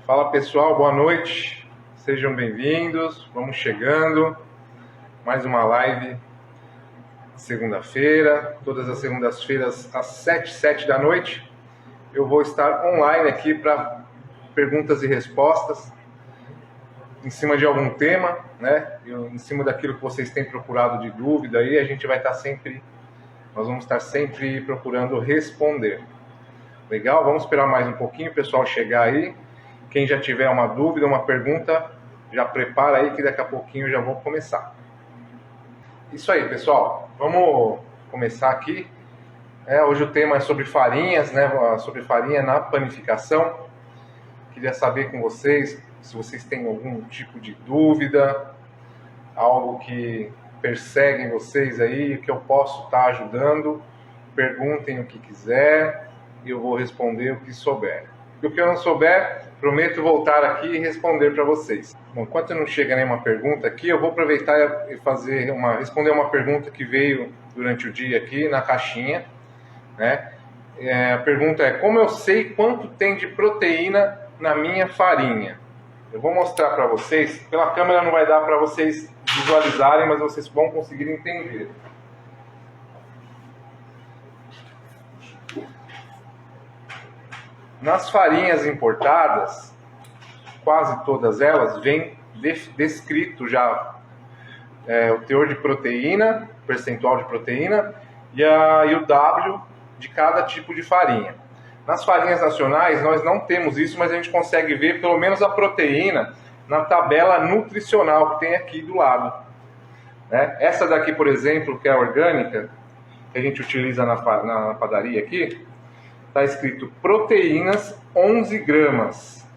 Fala pessoal, boa noite, sejam bem-vindos, vamos chegando, mais uma live segunda-feira, todas as segundas-feiras às 7 da noite, eu vou estar online aqui para perguntas e respostas, em cima de algum tema, né, em cima daquilo que vocês têm procurado de dúvida aí, nós vamos estar sempre procurando responder. Legal? Vamos esperar mais um pouquinho o pessoal chegar aí. Quem já tiver uma dúvida, uma pergunta, já prepara aí que daqui a pouquinho eu já vou começar. Isso aí, pessoal. Vamos começar aqui. Hoje o tema é sobre farinhas, né? Sobre farinha na panificação. Queria saber com vocês se vocês têm algum tipo de dúvida, algo que perseguem vocês aí, que eu posso estar ajudando. Perguntem o que quiser e eu vou responder o que souber. E o que eu não souber, prometo voltar aqui e responder para vocês. Bom, enquanto não chega nenhuma pergunta aqui, eu vou aproveitar e responder uma pergunta que veio durante o dia aqui na caixinha, né? A pergunta é: como eu sei quanto tem de proteína na minha farinha? Eu vou mostrar para vocês, pela câmera não vai dar para vocês visualizarem, mas vocês vão conseguir entender. Nas farinhas importadas, quase todas elas, vem descrito já o teor de proteína, percentual de proteína e o W de cada tipo de farinha. Nas farinhas nacionais nós não temos isso, mas a gente consegue ver pelo menos a proteína na tabela nutricional que tem aqui do lado. Né? Essa daqui, por exemplo, que é a orgânica, que a gente utiliza na padaria aqui, está escrito proteínas 11 gramas,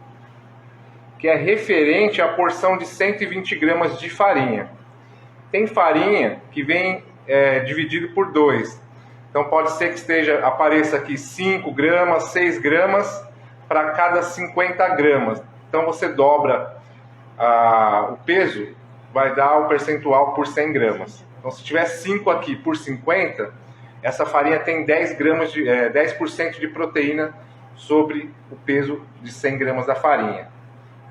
que é referente à porção de 120 gramas de farinha. Tem farinha que vem dividido por 2. Então pode ser que apareça aqui 5 gramas, 6 gramas para cada 50 gramas. Então você dobra o peso, vai dar o percentual por 100 gramas. Então se tiver 5 aqui por 50, essa farinha tem 10% de proteína sobre o peso de 100 gramas da farinha.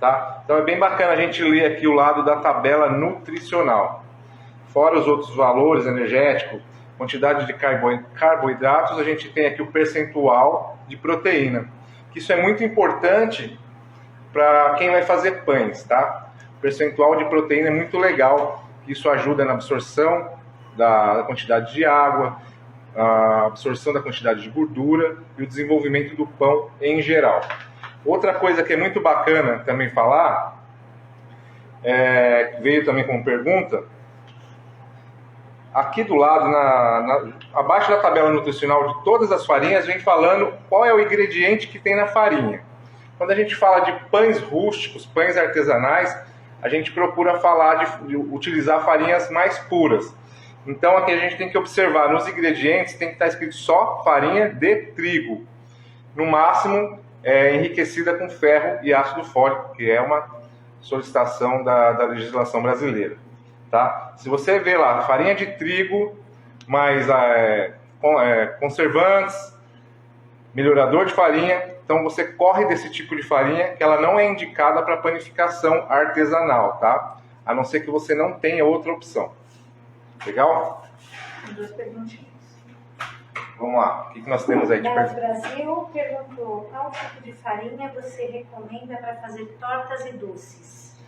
Tá? Então é bem bacana a gente ler aqui o lado da tabela nutricional. Fora os outros valores energéticos, quantidade de carboidratos, a gente tem aqui o percentual de proteína. Isso é muito importante para quem vai fazer pães, tá? O percentual de proteína é muito legal, isso ajuda na absorção da quantidade de água, a absorção da quantidade de gordura e o desenvolvimento do pão em geral. Outra coisa que é muito bacana também falar, veio também como pergunta, aqui do lado, abaixo da tabela nutricional de todas as farinhas, vem falando qual é o ingrediente que tem na farinha. Quando a gente fala de pães rústicos, pães artesanais, a gente procura falar de utilizar farinhas mais puras. Então aqui a gente tem que observar, nos ingredientes tem que estar escrito só farinha de trigo. No máximo, enriquecida com ferro e ácido fólico, que é uma solicitação da legislação brasileira. Tá? Se você vê lá, farinha de trigo, mais conservantes, melhorador de farinha, então você corre desse tipo de farinha, que ela não é indicada para panificação artesanal, tá? A não ser que você não tenha outra opção. Legal? Duas perguntinhas. Vamos lá, o que nós temos aí de Belas pergunta? Brasil perguntou: qual tipo de farinha você recomenda para fazer tortas e doces?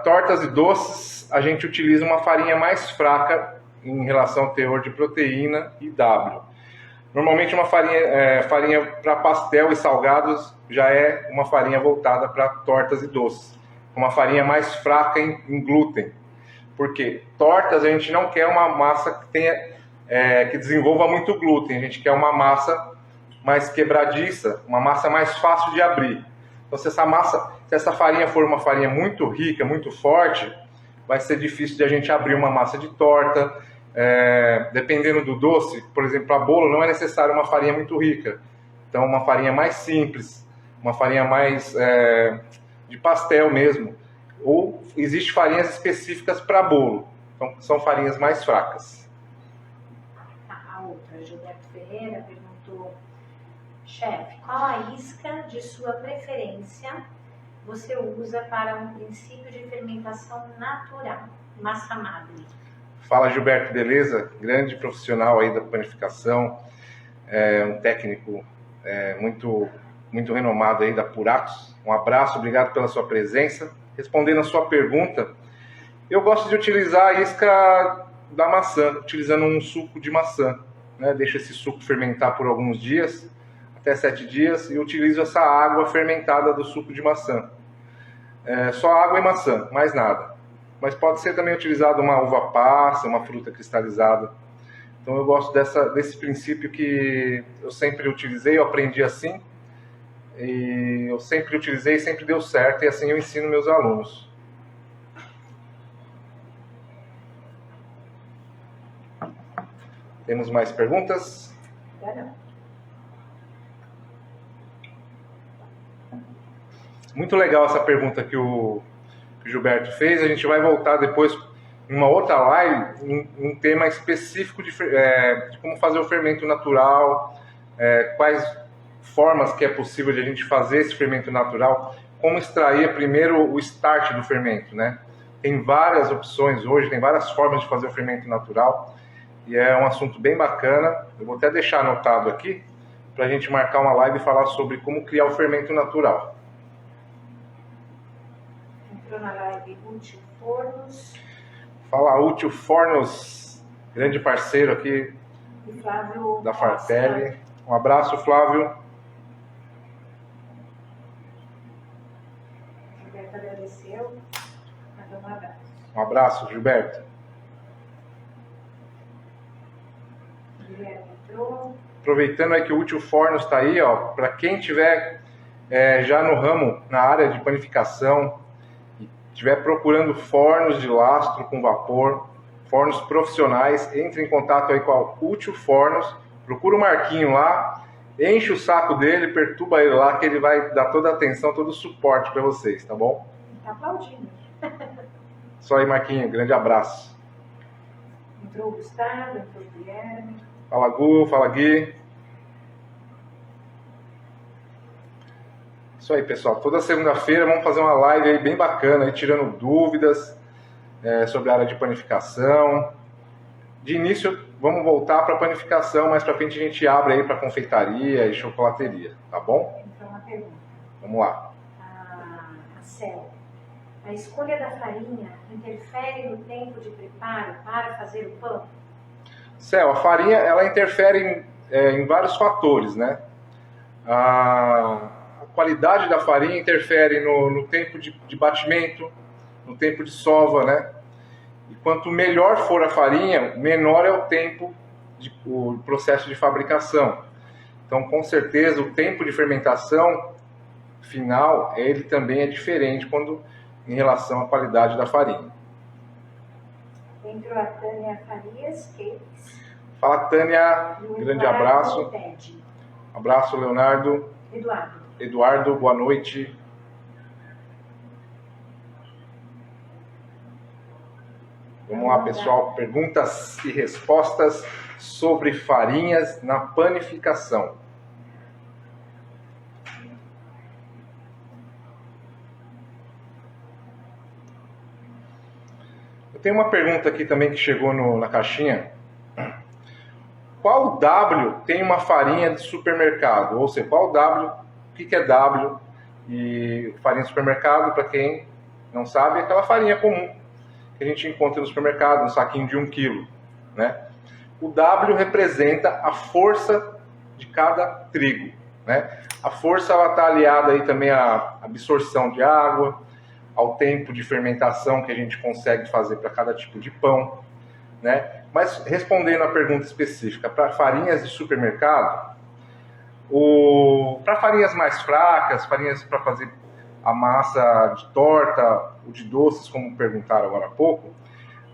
Tortas e doces, a gente utiliza uma farinha mais fraca em relação ao teor de proteína e W. Normalmente uma farinha para pastel e salgados já é uma farinha voltada para tortas e doces. Uma farinha mais fraca em glúten. Porque tortas a gente não quer uma massa que desenvolva muito glúten, a gente quer uma massa mais quebradiça, uma massa mais fácil de abrir. Então se essa farinha for uma farinha muito rica, muito forte, vai ser difícil de a gente abrir uma massa de torta. Dependendo do doce, por exemplo, para bolo não é necessário uma farinha muito rica. Então uma farinha mais simples, uma farinha mais de pastel mesmo. Ou existem farinhas específicas para bolo. Então são farinhas mais fracas. A outra, Gilberto Ferreira, perguntou: Chefe, qual a isca de sua preferência você usa para um princípio de fermentação natural? Massa madre. Fala, Gilberto, beleza? Grande profissional aí da panificação, um técnico muito renomado aí da Puratos. Um abraço, obrigado pela sua presença. Respondendo a sua pergunta, eu gosto de utilizar a isca da maçã, utilizando um suco de maçã, né? Deixo esse suco fermentar por alguns dias, até 7 dias, e utilizo essa água fermentada do suco de maçã. Só água e maçã, mais nada. Mas pode ser também utilizado uma uva passa, uma fruta cristalizada. Então eu gosto desse princípio que eu sempre utilizei, eu aprendi assim, e eu sempre utilizei, sempre deu certo, e assim eu ensino meus alunos. Temos mais perguntas? Muito legal essa pergunta que o Gilberto fez. A gente vai voltar depois em uma outra live, um tema específico de como fazer o fermento natural, quais formas que é possível de a gente fazer esse fermento natural, como extrair primeiro o start do fermento, né? Tem várias opções hoje, tem várias formas de fazer o fermento natural, e é um assunto bem bacana. Eu vou até deixar anotado aqui, para a gente marcar uma live e falar sobre como criar o fermento natural. Entrou na live Útil Fornos. Fala, Útil Fornos, grande parceiro aqui Flávio da Fartelli. Um abraço, Flávio. Gilberto agradeceu. Mandou um abraço. Um abraço, Gilberto. Guilherme entrou. Aproveitando aí que o Útil Fornos está aí, ó, para quem tiver já no ramo, na área de panificação, e estiver procurando fornos de lastro com vapor, fornos profissionais, entre em contato aí com a Útil Fornos, procura o Marquinho lá, enche o saco dele, perturba ele lá, que ele vai dar toda a atenção, todo o suporte para vocês, tá bom? Tá aplaudindo. Só aí, Marquinho, grande abraço. Entrou o Gustavo, entrou o Guilherme. Fala, Gu, fala, Gui. Isso aí, pessoal. Toda segunda-feira vamos fazer uma live aí bem bacana, aí, tirando dúvidas sobre a área de panificação. De início, vamos voltar para a panificação, mais para frente a gente abre aí para confeitaria e chocolateria, tá bom? Então, uma pergunta. Vamos lá. A Cel, a escolha da farinha interfere no tempo de preparo para fazer o pão? Céu, a farinha ela interfere em vários fatores, né? A qualidade da farinha interfere no tempo de batimento, no tempo de sova, né? E quanto melhor for a farinha, menor é o tempo, o processo de fabricação. Então, com certeza, o tempo de fermentação final, ele também é diferente em relação à qualidade da farinha. Entrou a Tânia Farias Cakes. Fala, Tânia, grande abraço. Ted. Abraço, Leonardo. Eduardo, boa noite. Vamos lá, pessoal. Perguntas e respostas sobre farinhas na panificação. Eu tenho uma pergunta aqui também que chegou na caixinha. Qual W tem uma farinha de supermercado? Ou seja, qual W, o que é W? E farinha de supermercado, para quem não sabe, é aquela farinha comum que a gente encontra no supermercado, um saquinho de 1 quilo, né? O W representa a força de cada trigo, né? A força está aliada aí também à absorção de água, ao tempo de fermentação que a gente consegue fazer para cada tipo de pão, né? Mas respondendo à pergunta específica, para farinhas de supermercado, para farinhas mais fracas, farinhas para fazer a massa de torta ou de doces, como perguntaram agora há pouco,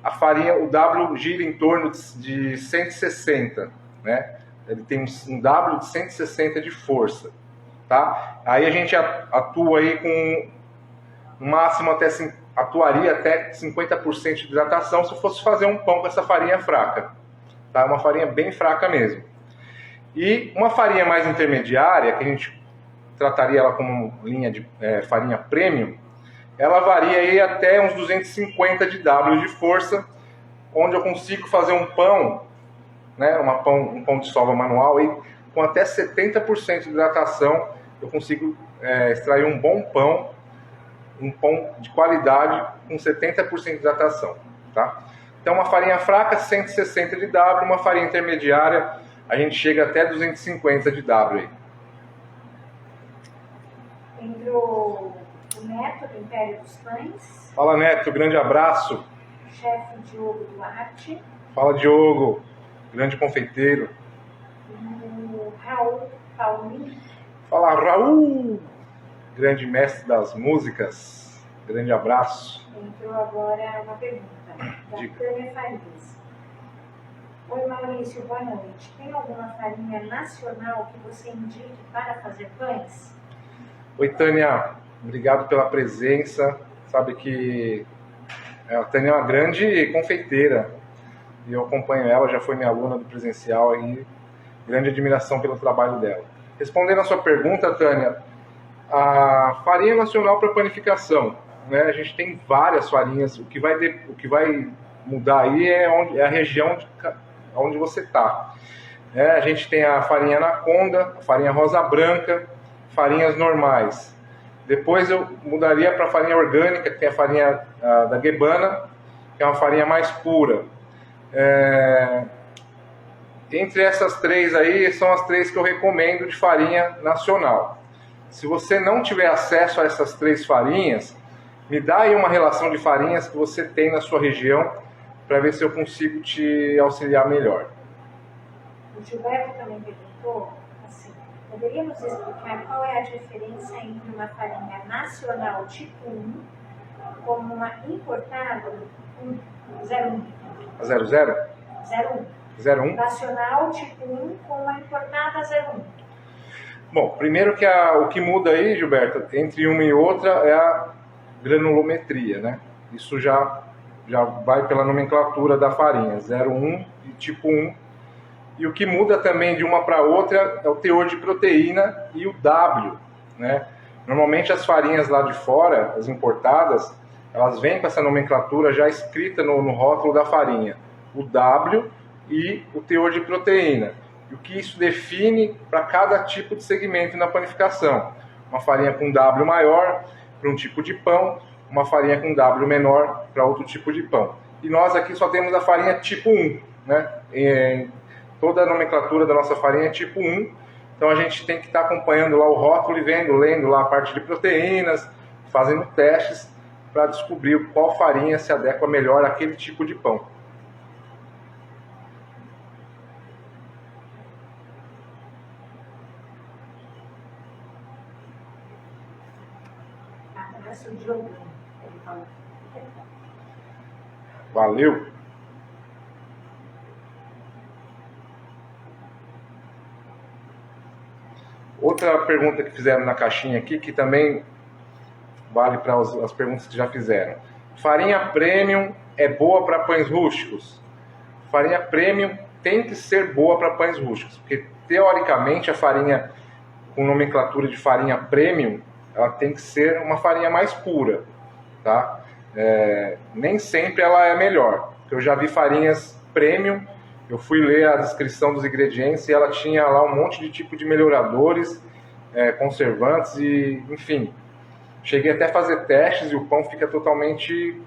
a farinha, o W gira em torno de 160, né? Ele tem um W de 160 de força, tá? Aí a gente atua aí com no máximo atuaria até 50% de hidratação se fosse fazer um pão com essa farinha fraca, tá? Uma farinha bem fraca mesmo. E uma farinha mais intermediária, que a gente trataria ela como linha de farinha premium, ela varia aí até uns 250 de W de força, onde eu consigo fazer um pão, né, um pão de sova manual, aí, com até 70% de hidratação, eu consigo extrair um bom pão, um pão de qualidade com 70% de hidratação. Tá? Então, uma farinha fraca, 160 de W, uma farinha intermediária, a gente chega até 250 de W. Aí. Entrou o Neto do Império dos Pães. Fala, Neto, grande abraço. Chefe Diogo Duarte. Fala, Diogo, grande confeiteiro. O Raul Paulinho. Fala, Raul, grande mestre das músicas. Grande abraço. Entrou agora uma pergunta da Tânia Farias. Oi, Maurício, boa noite. Tem alguma farinha nacional que você indique para fazer pães? Oi, Tânia, obrigado pela presença. Sabe que a Tânia é uma grande confeiteira e eu acompanho ela, já foi minha aluna do presencial e grande admiração pelo trabalho dela. Respondendo a sua pergunta, Tânia, a farinha nacional para panificação, né? A gente tem várias farinhas, o que vai mudar aí é a região onde você está. A gente tem a farinha Anaconda, a farinha Rosa Branca, farinhas normais. Depois eu mudaria para a farinha orgânica, que tem a farinha da Guebana, que é uma farinha mais pura. Entre essas três aí, são as três que eu recomendo de farinha nacional. Se você não tiver acesso a essas três farinhas, me dá aí uma relação de farinhas que você tem na sua região, para ver se eu consigo te auxiliar melhor. O Gilberto também perguntou, assim, poderíamos explicar qual é a diferença entre uma farinha nacional tipo 1 como uma importada 01? A 00? 01. 01? Nacional tipo 1 com uma importada 01. Bom, primeiro que o que muda aí, Gilberto, entre uma e outra é a granulometria, né? Isso já vai pela nomenclatura da farinha, 01 e tipo 1. E o que muda também de uma para outra é o teor de proteína e o W, né? Normalmente as farinhas lá de fora, as importadas, elas vêm com essa nomenclatura já escrita no rótulo da farinha, o W e o teor de proteína. E o que isso define para cada tipo de segmento na panificação. Uma farinha com W maior para um tipo de pão, uma farinha com W menor para outro tipo de pão. E nós aqui só temos a farinha tipo 1, né? Toda a nomenclatura da nossa farinha é tipo 1, então a gente tem que estar acompanhando lá o rótulo e lendo lá a parte de proteínas, fazendo testes para descobrir qual farinha se adequa melhor àquele tipo de pão. Valeu! Outra pergunta que fizeram na caixinha aqui, que também vale para as perguntas que já fizeram. Farinha premium é boa para pães rústicos? Farinha premium tem que ser boa para pães rústicos, porque teoricamente a farinha com nomenclatura de farinha premium, ela tem que ser uma farinha mais pura, tá? Nem sempre ela é melhor. Eu já vi farinhas premium, eu fui ler a descrição dos ingredientes e ela tinha lá um monte de tipo de melhoradores, conservantes e, enfim, cheguei até a fazer testes e o pão fica totalmente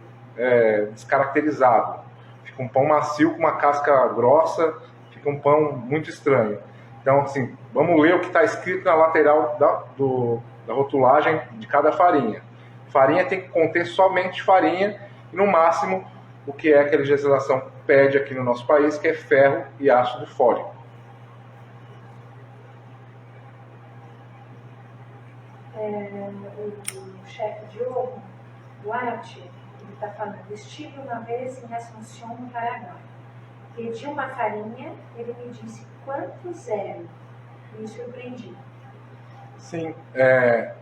descaracterizado. Fica um pão macio com uma casca grossa, fica um pão muito estranho. Então, assim, vamos ler o que está escrito na lateral da rotulagem de cada farinha. Farinha tem que conter somente farinha e, no máximo, o que a legislação pede aqui no nosso país, que é ferro e ácido fólico. O chefe Diogo Duarte, ele está falando, estive uma vez em Assunção, no Paraguai. Pedi uma farinha, ele me disse quantos eram. Me surpreendi. Sim,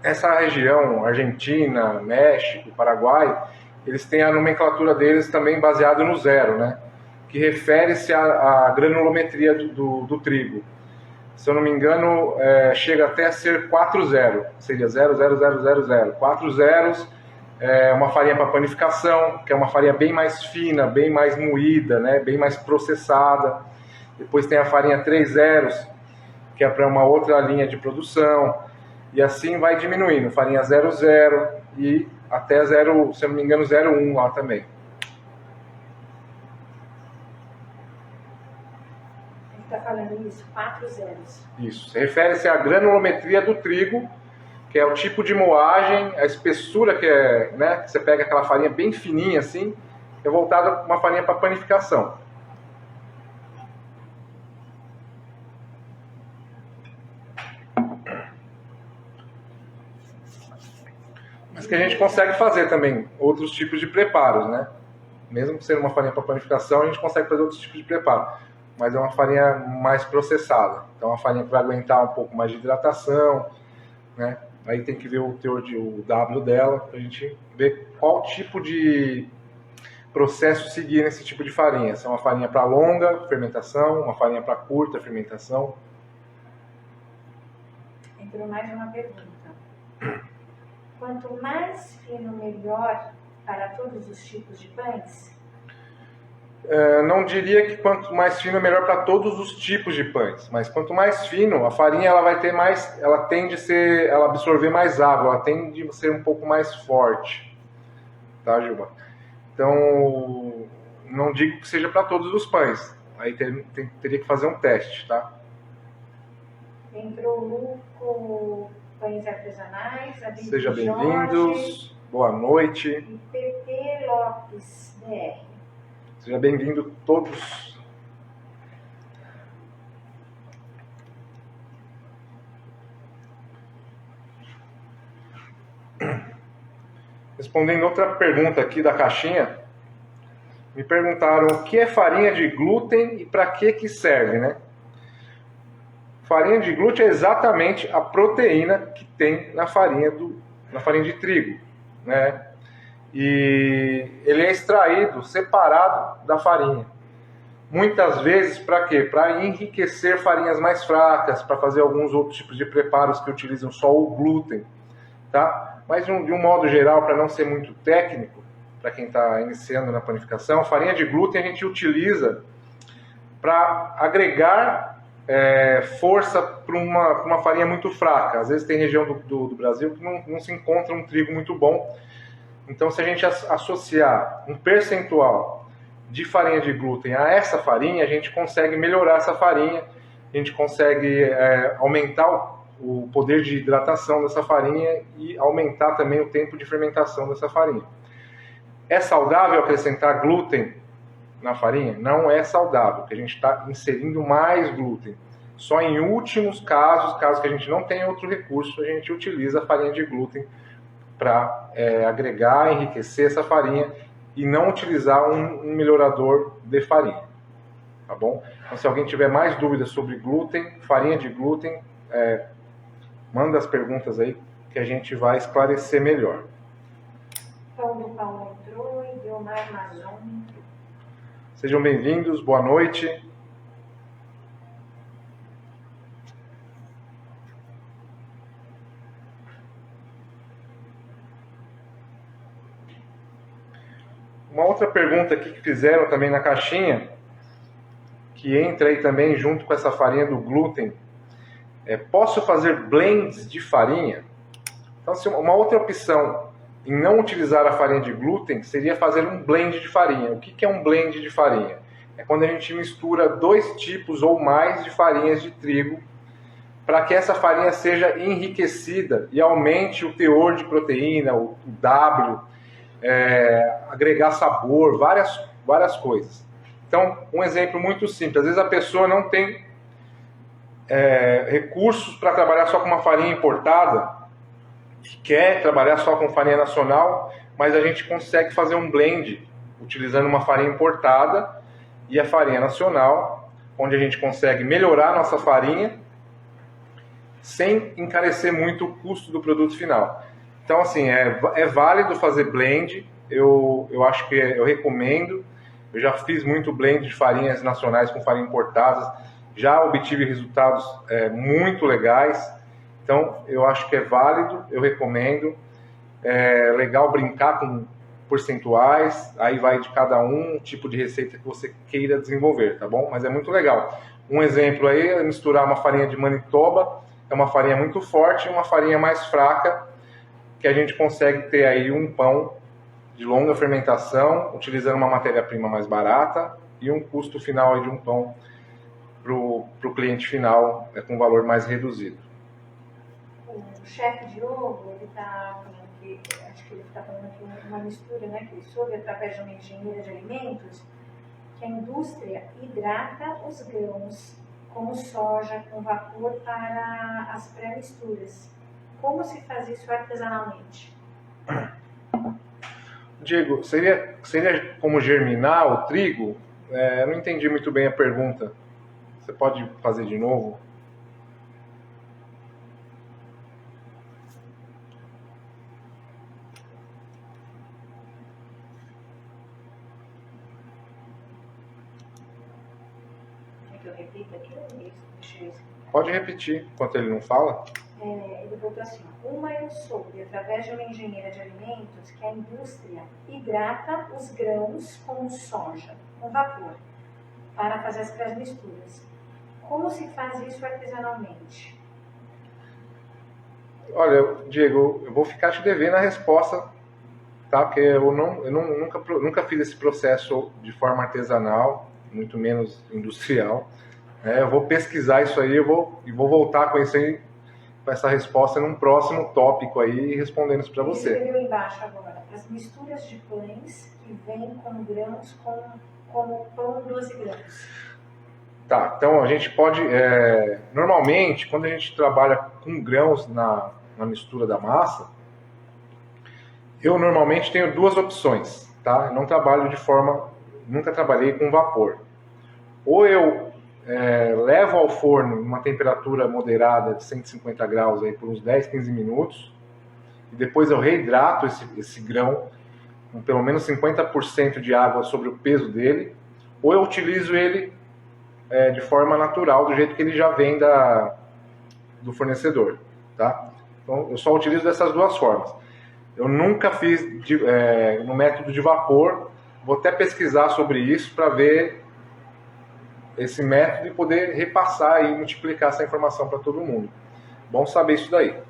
essa região, Argentina, México, Paraguai, eles têm a nomenclatura deles também baseada no 0, né? Que refere-se à granulometria do trigo. se eu não me engano, chega até a ser 4-0, seria 0,0000. 4 zeros é uma farinha para panificação, que é uma farinha bem mais fina, bem mais moída, né, bem mais processada. Depois tem a farinha 3 zeros, que é para uma outra linha de produção. E assim vai diminuindo, farinha 00 e até 0, se eu não me engano, 0,1 lá também. Está falando isso, 4 zeros. Isso, refere-se à granulometria do trigo, que é o tipo de moagem, a espessura que é, né, que você pega aquela farinha bem fininha assim, é voltada para uma farinha para panificação. Mas que a gente consegue fazer também outros tipos de preparos, né? Mesmo sendo uma farinha para panificação, a gente consegue fazer outros tipos de preparo. Mas é uma farinha mais processada. Então é uma farinha que vai aguentar um pouco mais de hidratação, né? Aí tem que ver o teor o W dela, para a gente ver qual tipo de processo seguir nesse tipo de farinha. Se é uma farinha para longa fermentação, uma farinha para curta fermentação. Entrou mais uma pergunta. Quanto mais fino, melhor para todos os tipos de pães? Não diria que quanto mais fino, melhor para todos os tipos de pães. Mas quanto mais fino, a farinha ela vai ter mais, ela tende a ser, ela absorver mais água, ela tende a ser um pouco mais forte. Tá, Gilba? Então, não digo que seja para todos os pães. Aí teria que fazer um teste, tá? Entrou o Luco, pães artesanais. Seja bem-vindos, boa noite. E PP Lopes, BR. Seja bem-vindo todos. Respondendo outra pergunta aqui da caixinha, me perguntaram o que é farinha de glúten e para que serve, né? Farinha de glúten é exatamente a proteína que tem na farinha de trigo, né? E ele é extraído separado da farinha. Muitas vezes para quê? Para enriquecer farinhas mais fracas, para fazer alguns outros tipos de preparos que utilizam só o glúten, tá? Mas de um modo geral, para não ser muito técnico, para quem está iniciando na panificação, a farinha de glúten a gente utiliza para agregar força para uma farinha muito fraca. Às vezes tem região do Brasil que não se encontra um trigo muito bom. Então, se a gente associar um percentual de farinha de glúten a essa farinha, a gente consegue melhorar essa farinha, a gente consegue aumentar o poder de hidratação dessa farinha e aumentar também o tempo de fermentação dessa farinha. É saudável acrescentar glúten na farinha? Não é saudável, porque a gente está inserindo mais glúten. Só em últimos casos que a gente não tem outro recurso, a gente utiliza a farinha de glúten para agregar, enriquecer essa farinha e não utilizar um melhorador de farinha, tá bom? Então, se alguém tiver mais dúvidas sobre glúten, farinha de glúten, manda as perguntas aí que a gente vai esclarecer melhor. Paulo entrou e Guilmar Mazon entrou. Sejam bem-vindos, boa noite. Uma outra pergunta aqui que fizeram também na caixinha, que entra aí também junto com essa farinha do glúten, posso fazer blends de farinha? Então, uma outra opção em não utilizar a farinha de glúten seria fazer um blend de farinha. O que é um blend de farinha? É quando a gente mistura 2 tipos ou mais de farinhas de trigo para que essa farinha seja enriquecida e aumente o teor de proteína, o W, agregar sabor, várias coisas. Então, um exemplo muito simples. Às vezes a pessoa não tem recursos para trabalhar só com uma farinha importada, quer trabalhar só com farinha nacional, mas a gente consegue fazer um blend utilizando uma farinha importada e a farinha nacional, onde a gente consegue melhorar a nossa farinha sem encarecer muito o custo do produto final. Então, assim, é válido fazer blend, eu acho que eu recomendo. Eu já fiz muito blend de farinhas nacionais com farinha importadas já obtive resultados muito legais. Então, eu acho que é válido, eu recomendo. É legal brincar com percentuais, aí vai de cada um, tipo de receita que você queira desenvolver, tá bom? Mas é muito legal. Um exemplo aí é misturar uma farinha de Manitoba, é uma farinha muito forte, e uma farinha mais fraca, que a gente consegue ter aí um pão de longa fermentação, utilizando uma matéria-prima mais barata e um custo final aí de um pão para o cliente final com valor mais reduzido. O chefe Diogo, ele está falando que, acho que ele está falando aqui uma mistura, né, que ele soube através de uma engenharia de alimentos, que a indústria hidrata os grãos, como soja, com vapor para as pré-misturas. Como se faz isso artesanalmente? Diego, seria como germinar o trigo? Eu não entendi muito bem a pergunta. Você pode fazer de novo? Quer que eu repita aqui? Deixa eu explicar. Pode repetir, enquanto ele não fala. Ele botou assim: uma eu soube, através de uma engenheira de alimentos, que a indústria hidrata os grãos com soja, com vapor, para fazer as pré-misturas. Como se faz isso artesanalmente? Olha, Diego, eu vou ficar te devendo a resposta, tá? Porque eu nunca fiz esse processo de forma artesanal, muito menos industrial. Eu vou pesquisar isso aí, e vou voltar com essa resposta num próximo tópico aí, respondendo isso para você. Ele escreveu embaixo agora: as misturas de pães que vêm com grãos como pão 12 grãos. Tá, então a gente pode, normalmente, quando a gente trabalha com grãos na mistura da massa, eu normalmente tenho duas opções, tá? Eu não trabalho nunca trabalhei com vapor. Ou eu levo ao forno uma temperatura moderada de 150 graus aí por uns 10, 15 minutos, e depois eu reidrato esse grão com pelo menos 50% de água sobre o peso dele, ou eu utilizo ele de forma natural, do jeito que ele já vem do fornecedor, tá? Então, eu só utilizo dessas duas formas. Eu nunca fiz no método de vapor, vou até pesquisar sobre isso para ver esse método e poder repassar e multiplicar essa informação para todo mundo. Bom saber isso daí.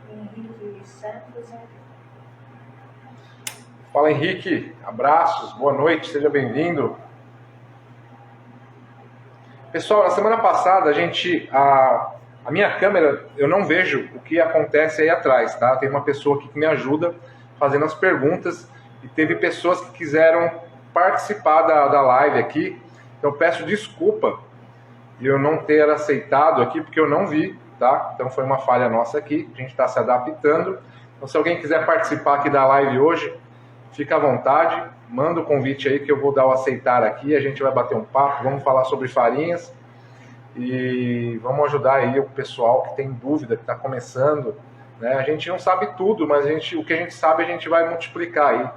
Henrique Santos. Fala, Henrique, abraços, boa noite, seja bem-vindo. Pessoal, na semana passada a minha câmera, eu não vejo o que acontece aí atrás, tá? Tem uma pessoa aqui que me ajuda fazendo as perguntas e teve pessoas que quiseram participar da live aqui, então eu peço desculpa de eu não ter aceitado aqui, porque eu não vi, tá? Então foi uma falha nossa aqui, a gente está se adaptando. Então se alguém quiser participar aqui da live hoje, fica à vontade, manda o convite aí que eu vou dar o aceitar aqui, a gente vai bater um papo, vamos falar sobre farinhas e vamos ajudar aí o pessoal que tem dúvida, que está começando, né? A gente não sabe tudo, mas o que a gente sabe a gente vai multiplicar aí.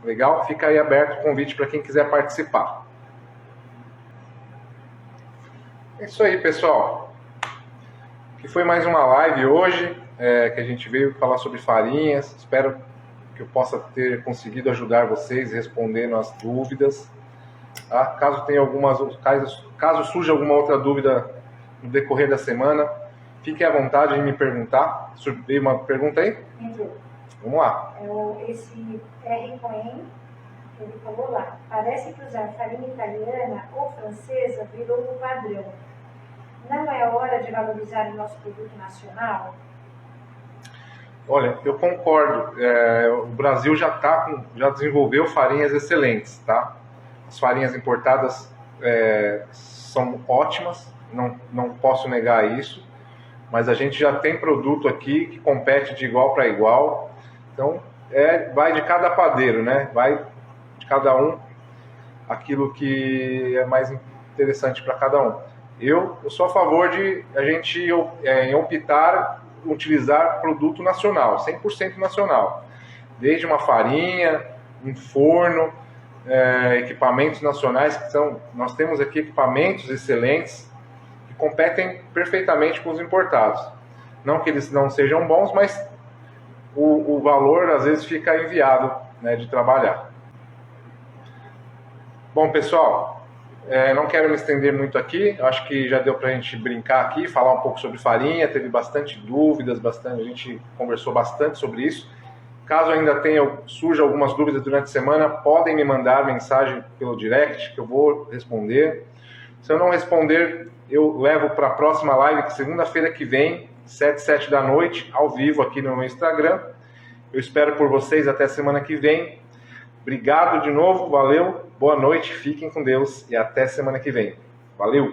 Legal? Fica aí aberto o convite para quem quiser participar. É isso aí, pessoal. Que foi mais uma live hoje, que a gente veio falar sobre farinhas. Espero que eu possa ter conseguido ajudar vocês respondendo as dúvidas. Tá? Caso surja alguma outra dúvida no decorrer da semana, fiquem à vontade de me perguntar. Veio uma pergunta aí? Entrou. Vamos lá. Esse R. Cohen, ele falou lá: parece que usar farinha italiana ou francesa virou o padrão. Não é hora de valorizar o nosso produto nacional? Olha, eu concordo. O Brasil já desenvolveu farinhas excelentes, tá? As farinhas importadas são ótimas, não posso negar isso, mas a gente já tem produto aqui que compete de igual para igual. Então, vai de cada padeiro, né? Vai de cada um aquilo que é mais interessante para cada um. Eu sou a favor de a gente optar utilizar produto nacional, 100% nacional. Desde uma farinha, um forno, equipamentos nacionais nós temos aqui equipamentos excelentes que competem perfeitamente com os importados. Não que eles não sejam bons, mas o valor às vezes fica inviável, né, de trabalhar. Bom, pessoal, não quero me estender muito aqui, acho que já deu para a gente brincar aqui, falar um pouco sobre farinha, teve bastante dúvidas, a gente conversou bastante sobre isso. Caso ainda surja algumas dúvidas durante a semana, podem me mandar mensagem pelo direct, que eu vou responder. Se eu não responder, eu levo para a próxima live, que segunda-feira que vem, 7 da noite, ao vivo aqui no meu Instagram. Eu espero por vocês até semana que vem. Obrigado de novo, valeu, boa noite, fiquem com Deus e até semana que vem. Valeu!